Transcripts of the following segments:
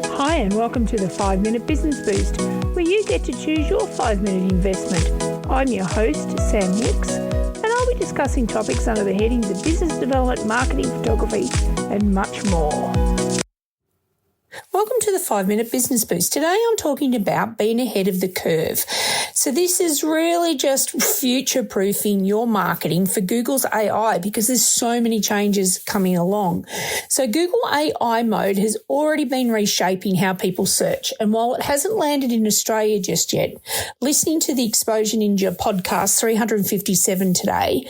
Hi and welcome to the 5-Minute Business Boost, where you get to choose your 5-minute investment. I'm your host, Sam Hicks, and I'll be discussing topics under the headings of business development, marketing, photography, and much more. Welcome to the 5-Minute Business Boost. Today I'm talking about being ahead of the curve. So this is really just future-proofing your marketing for Google's AI because there's so many changes coming along. So Google AI mode has already been reshaping how people search. And while it hasn't landed in Australia just yet, listening to the Exposure Ninja podcast 357 today,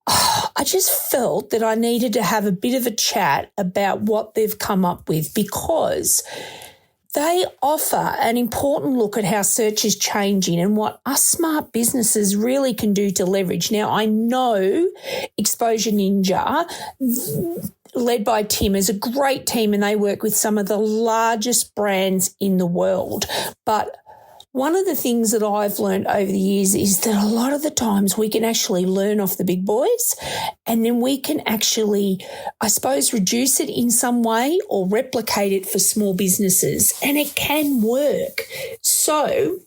I just felt that I needed to have a bit of a chat about what they've come up with because they offer an important look at how search is changing and what us smart businesses really can do to leverage. Now, I know Exposure Ninja, led by Tim, is a great team and they work with some of the largest brands in the world. But one of the things that I've learned over the years is that a lot of the times we can actually learn off the big boys and then we can actually, I suppose, reduce it in some way or replicate it for small businesses, and it can work. So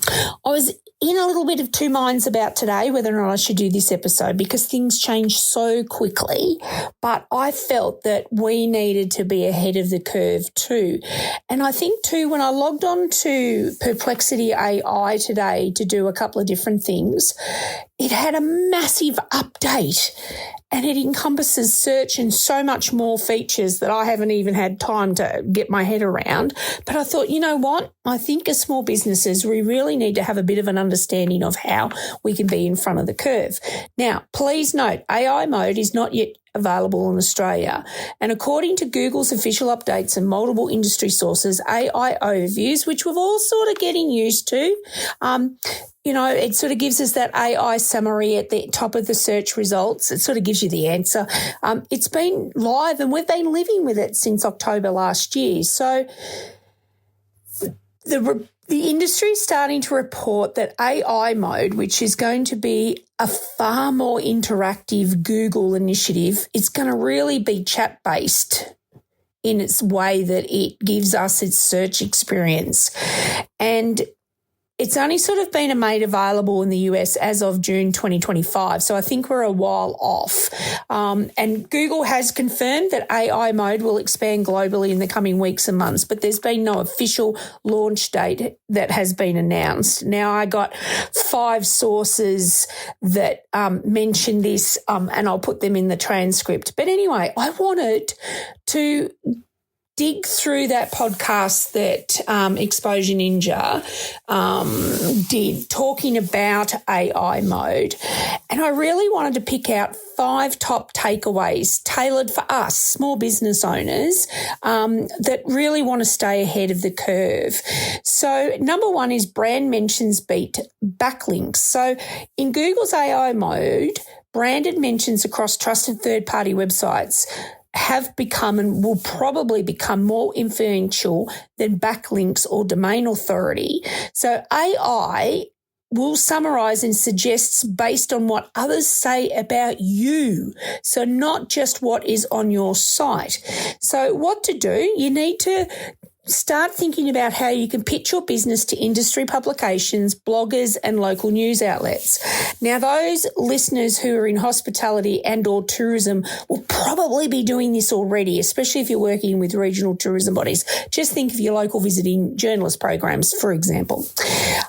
I was in a little bit of two minds about today, whether or not I should do this episode, because things change so quickly, but I felt that we needed to be ahead of the curve too. And I think too, when I logged on to Perplexity AI today to do a couple of different things, it had a massive update and it encompasses search and so much more features that I haven't even had time to get my head around. But I thought, you know what? I think as small businesses, we really need to have a bit of an understanding of how we can be in front of the curve. Now, please note, AI mode is not yet available in Australia. And according to Google's official updates and multiple industry sources, AI overviews, which we're all sort of getting used to, it sort of gives us that AI summary at the top of the search results. It sort of gives you the answer. It's been live and we've been living with it since October last year. So the industry is starting to report that AI mode, which is going to be a far more interactive Google initiative, it's going to really be chat-based in its way that it gives us its search experience. And it's only sort of been made available in the US as of June 2025, so I think we're a while off. And Google has confirmed that AI mode will expand globally in the coming weeks and months, but there's been no official launch date that has been announced. Now, I got 5 sources that mention this, and I'll put them in the transcript. But anyway, I wanted to dig through that podcast that Exposure Ninja did, talking about AI mode. And I really wanted to pick out 5 top takeaways tailored for us, small business owners, that really want to stay ahead of the curve. So number 1 is brand mentions beat backlinks. So in Google's AI mode, branded mentions across trusted third-party websites have become and will probably become more influential than backlinks or domain authority. So AI will summarize and suggests based on what others say about you. So not just what is on your site. So what to do? You need to start thinking about how you can pitch your business to industry publications, bloggers, and local news outlets. Now, those listeners who are in hospitality and or tourism will probably be doing this already, especially if you're working with regional tourism bodies. Just think of your local visiting journalist programs, for example.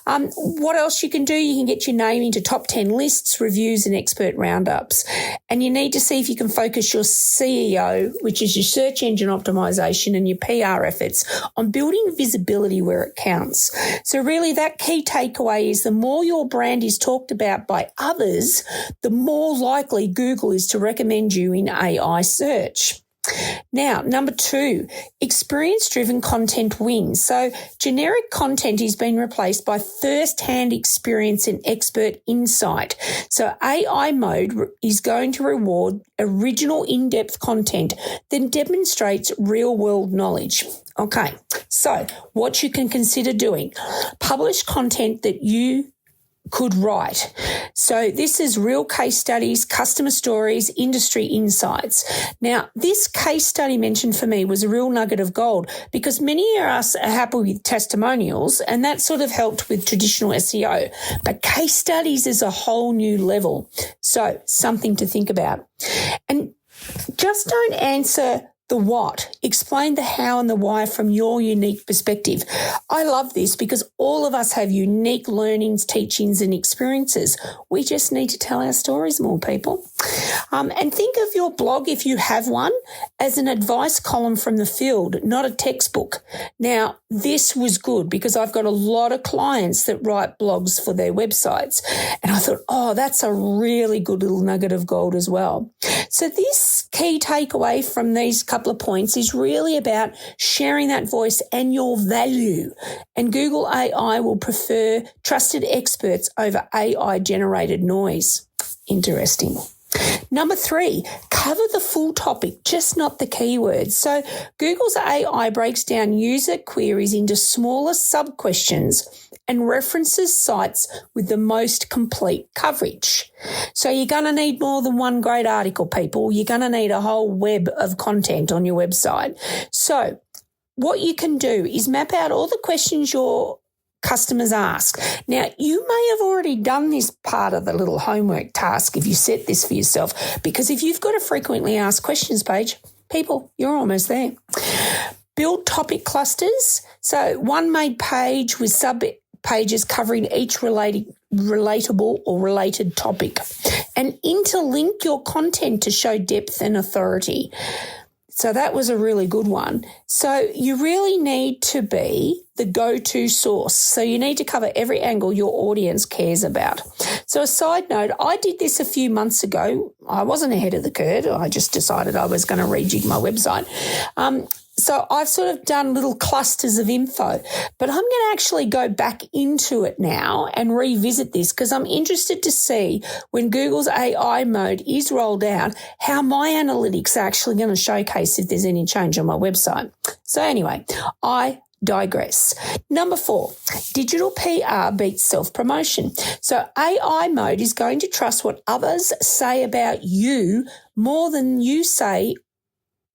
What else you can do? You can get your name into top 10 lists, reviews, and expert roundups. And you need to see if you can focus your CEO, which is your search engine optimization, and your PR efforts on building visibility where it counts. So really that key takeaway is the more your brand is talked about by others, the more likely Google is to recommend you in AI search. Now, number 2, experience-driven content wins. So generic content is being replaced by first-hand experience and expert insight. So AI mode is going to reward original in-depth content that demonstrates real-world knowledge. Okay, so what you can consider doing: publish content that you could write. So this is real case studies, customer stories, industry insights. Now, this case study mentioned for me was a real nugget of gold because many of us are happy with testimonials and that sort of helped with traditional SEO. But case studies is a whole new level. So something to think about. And just don't answer the what. Explain the how and the why from your unique perspective. I love this because all of us have unique learnings, teachings and experiences. We just need to tell our stories more, people. And think of your blog, if you have one, as an advice column from the field, not a textbook. Now, this was good because I've got a lot of clients that write blogs for their websites. And I thought, oh, that's a really good little nugget of gold as well. So this key takeaway from these couple of points is really about sharing that voice and your value. And Google AI will prefer trusted experts over AI-generated noise. Interesting. Number 3, cover the full topic, just not the keywords. So Google's AI breaks down user queries into smaller sub-questions and references sites with the most complete coverage. So you're going to need more than one great article, people. You're going to need a whole web of content on your website. So what you can do is map out all the questions your customers ask. Now, you may have already done this part of the little homework task if you set this for yourself, because if you've got a frequently asked questions page, people, you're almost there. Build topic clusters. So one made page with sub-pages covering each relatable or related topic, and interlink your content to show depth and authority. So that was a really good one. So you really need to be the go-to source. So you need to cover every angle your audience cares about. So a side note, I did this a few months ago. I wasn't ahead of the curve. I just decided I was going to rejig my website. So I've sort of done little clusters of info, but I'm going to actually go back into it now and revisit this because I'm interested to see when Google's AI mode is rolled out, how my analytics are actually going to showcase if there's any change on my website. So anyway, I digress. Number 4, digital PR beats self-promotion. So AI mode is going to trust what others say about you more than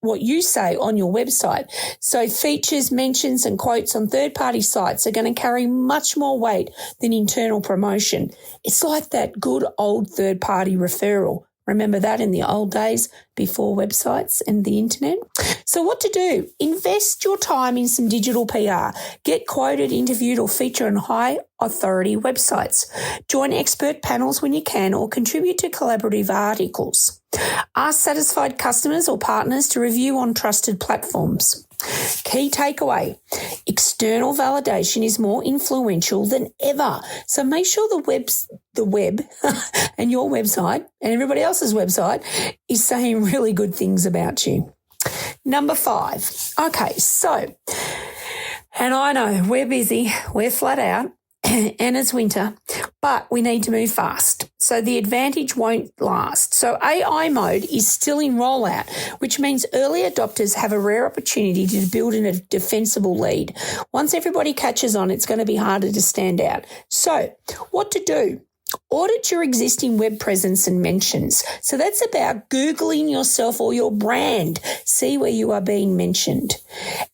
what you say on your website. So features, mentions and quotes on third-party sites are going to carry much more weight than internal promotion. It's like that good old third-party referral. Remember that in the old days before websites and the internet? So what to do? Invest your time in some digital PR. Get quoted, interviewed or feature on high authority websites. Join expert panels when you can or contribute to collaborative articles. Ask satisfied customers or partners to review on trusted platforms. Key takeaway, external validation is more influential than ever. So make sure the web and your website and everybody else's website is saying really good things about you. Number 5. Okay, so, and I know we're busy, we're flat out, and it's winter, but we need to move fast. So the advantage won't last. So AI mode is still in rollout, which means early adopters have a rare opportunity to build in a defensible lead. Once everybody catches on, it's going to be harder to stand out. So what to do? Audit your existing web presence and mentions. So that's about Googling yourself or your brand. See where you are being mentioned.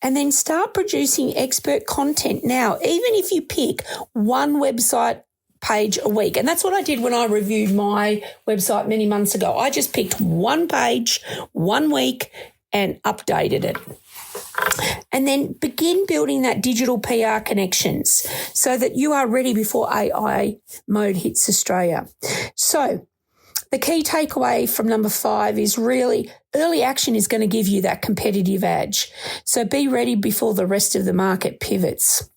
And then start producing expert content now, even if you pick one website page a week. And that's what I did when I reviewed my website many months ago. I just picked one page, 1 week, and updated it. And then begin building that digital PR connections so that you are ready before AI mode hits Australia. So the key takeaway from number 5 is really early action is going to give you that competitive edge. So be ready before the rest of the market pivots.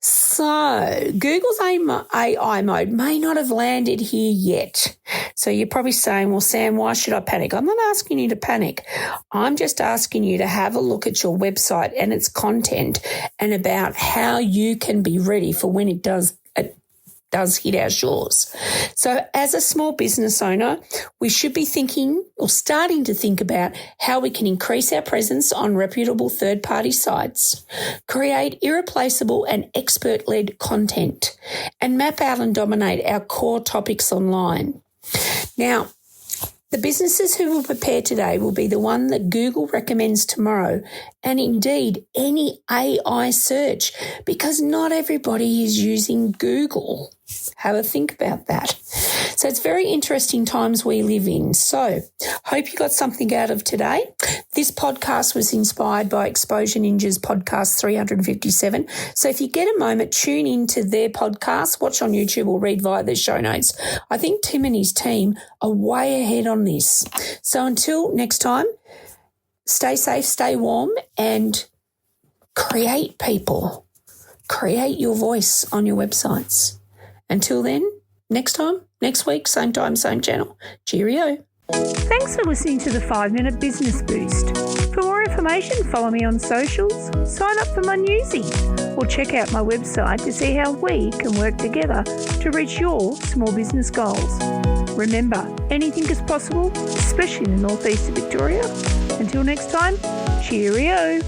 So Google's AI mode may not have landed here yet. So you're probably saying, well, Sam, why should I panic? I'm not asking you to panic. I'm just asking you to have a look at your website and its content and about how you can be ready for when it does does hit our shores. So as a small business owner, we should be thinking or starting to think about how we can increase our presence on reputable third-party sites, create irreplaceable and expert-led content, and map out and dominate our core topics online. Now, the businesses who will prepare today will be the one that Google recommends tomorrow, and indeed any AI search, because not everybody is using Google. Have a think about that. So it's very interesting times we live in. So hope you got something out of today. This podcast was inspired by Exposure Ninja's podcast 357. So if you get a moment, tune into their podcast, watch on YouTube or read via the show notes. I think Tim and his team are way ahead on this. So until next time, stay safe, stay warm, and create people. Create your voice on your websites. Until then, next time, next week, same time, same channel. Cheerio. Thanks for listening to the 5-Minute Business Boost. For more information, follow me on socials, sign up for my newsies, or check out my website to see how we can work together to reach your small business goals. Remember, anything is possible, especially in the northeast of Victoria. Until next time, cheerio.